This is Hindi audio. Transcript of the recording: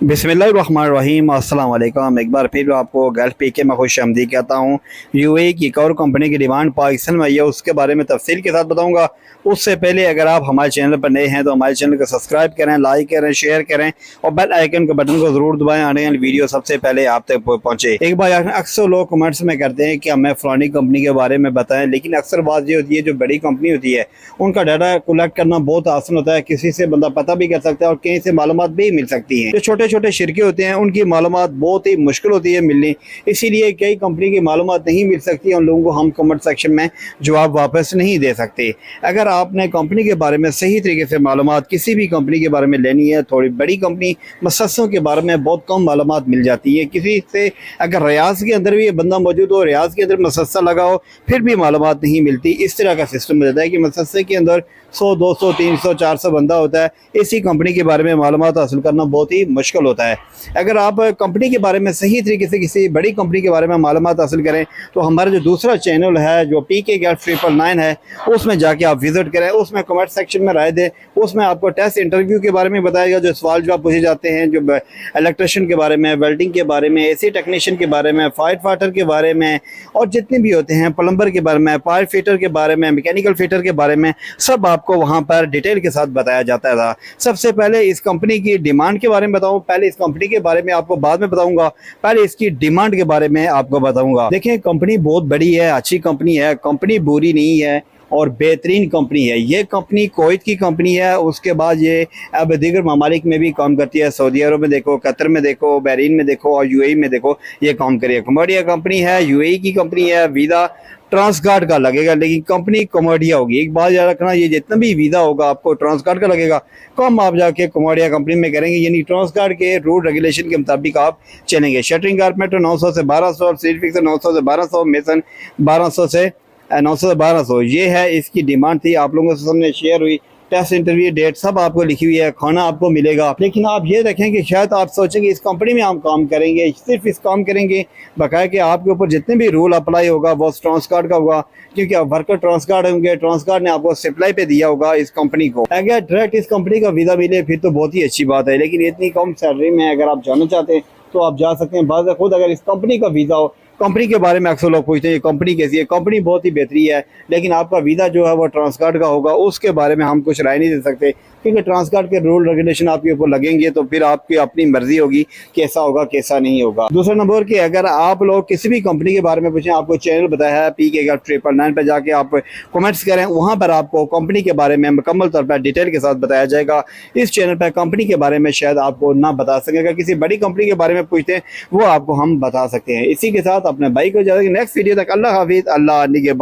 बिस्मिल्लाहिर्रहमानिर्रहीम, अस्सलाम वालेकुम। एक बार फिर आपको गल्फ पीके में खुश आमदीद कहता हूँ। यूएई की एक और कंपनी की डिमांड पाकिस्तान में आई है, उसके बारे में तफसील के साथ बताऊँगा। उससे पहले अगर आप हमारे चैनल पर नए हैं तो हमारे चैनल को सब्सक्राइब करें, लाइक करें, शेयर करें और बेल आइकन के बटन को ज़रूर दबाएं, आने वाली वीडियो सबसे पहले आप तक पहुँचे। एक बार अक्सर लोग कमेंट्स में करते हैं कि हमें फ़लानी कंपनी के बारे में बताएं, लेकिन अक्सर बात ये होती है जो बड़ी कंपनी होती है उनका डाटा कलेक्ट करना बहुत आसान होता है। किसी से बंदा पता भी कर सकता है और कहीं से मालूमात भी मिल सकती हैं। जो छोटे छोटे शिरके होते हैं उनकी मालूमात बहुत ही मुश्किल होती है मिलनी, इसीलिए कई कंपनी की मालूमात नहीं मिल सकती। उन लोगों को हम कमेंट सेक्शन में जवाब वापस नहीं दे सकते। अगर आपने कंपनी के बारे में सही तरीके से मालूमात किसी भी कंपनी के बारे में लेनी है, थोड़ी बड़ी कंपनी मसस्सों के बारे में बहुत कम मालूमात मिल जाती है। किसी से अगर रियाज के अंदर भी ये बंदा मौजूद हो, रियाज के अंदर मसस्सा लगा हो, फिर भी मालूमात नहीं मिलती। इस तरह का सिस्टम हो जाता है कि मसस्से के अंदर 100, 200, 300, 400 बंदा होता है। इसी कंपनी के बारे में मालूमात हासिल करना बहुत ही मुश्किल होता है। अगर आप कंपनी के बारे में सही तरीके से किसी बड़ी कंपनी के बारे में मालूमात हासिल करें तो हमारा जो दूसरा चैनल है जो PK Gulf 999 है, उसमें जाके आप विजिट करें। उसमें कमेंट सेक्शन में राय दें। उसमें आपको टेस्ट इंटरव्यू के बारे में बताएगा, जो सवाल जवाब पूछे जाते हैं, जो इलेक्ट्रिशियन के बारे में, वेल्डिंग के बारे में, AC टेक्नीशियन के बारे में, फायर फाइटर के बारे में और जितने भी होते हैं, प्लम्बर के बारे में, पाइप फिटर के बारे में, मैकेनिकल फिटर के बारे में, सब आपको वहाँ पर डिटेल के साथ बताया जाता था। सबसे पहले इस कंपनी की डिमांड के बारे में बताऊँ, पहले इस कंपनी के बारे में आपको बाद में बताऊंगा, पहले इसकी डिमांड के बारे में आपको बताऊंगा। देखिए, कंपनी बहुत बड़ी है, अच्छी कंपनी है, कंपनी बुरी नहीं है और बेहतरीन कंपनी है। ये कंपनी कुवैत की कंपनी है, उसके बाद ये अब दीगर ममालिक में भी काम करती है। सऊदी अरब में देखो, कतर में देखो, बहरीन में देखो और UAE में देखो, ये काम करिए। कमोडिया कंपनी है, UAE की कंपनी है। वीज़ा ट्रांसगार्ड का लगेगा, लेकिन कंपनी कमोडिया होगी। एक बात याद रखना, ये जितना भी वीज़ा होगा आपको ट्रांसगार्ड का लगेगा, कम आप जाके कमोडिया कंपनी में करेंगे, यानी ट्रांसगार्ड के रूल रेगुलेशन के मुताबिक आप चलेंगे। शटरिंग कारपेंटर 900 से 1200 और सीट फिक्सर 900 से 1200, मेसन 1200 से 900 से 1200। ये है इसकी डिमांड थी, आप लोगों से सामने शेयर हुई। टेस्ट इंटरव्यू डेट सब आपको लिखी हुई है, खाना आपको मिलेगा। लेकिन आप ये देखें कि शायद आप सोचेंगे इस कंपनी में हम काम करेंगे, सिर्फ इस काम करेंगे, बकाया कि आपके ऊपर जितने भी रूल अप्लाई होगा वो ट्रांसगार्ड का होगा, क्योंकि आप वर्कर ट्रांसगार्ड होंगे। ट्रांसगार्ड ने आपको सप्लाई पे दिया होगा इस कंपनी को। अगर डायरेक्ट इस कंपनी का वीज़ा मिले फिर तो बहुत ही अच्छी बात है, लेकिन इतनी कम सैलरी में अगर आप जाना चाहते हैं तो आप जा सकते हैं। बात खुद अगर इस कंपनी का वीज़ा हो, कंपनी के बारे में अक्सर लोग पूछते हैं ये कंपनी कैसी है। कंपनी बहुत ही बेहतरीन है, लेकिन आपका वीज़ा जो है वो ट्रांसगार्ड का होगा, उसके बारे में हम कुछ राय नहीं दे सकते, क्योंकि ट्रांसगार्ड के रूल रेगुलेशन आपके ऊपर लगेंगे तो फिर आपकी अपनी मर्जी होगी कैसा होगा कैसा नहीं होगा। दूसरा नंबर कि अगर आप लोग किसी भी कंपनी के बारे में पूछें, आपको चैनल बताया है PK Gulf 999 पर जाके आप कमेंट्स करें, वहाँ पर आपको कंपनी के बारे में मुकम्मल तौर पर डिटेल के साथ बताया जाएगा। इस चैनल पर कंपनी के बारे में शायद आपको ना बता सकें, अगर किसी बड़ी कंपनी के बारे में पूछते हैं वो आपको हम बता सकते हैं। इसी के साथ अपने भाई को जाएगा नेक्स्ट वीडियो तक। अल्लाह हाफिज़, अल्लाह निगहबान।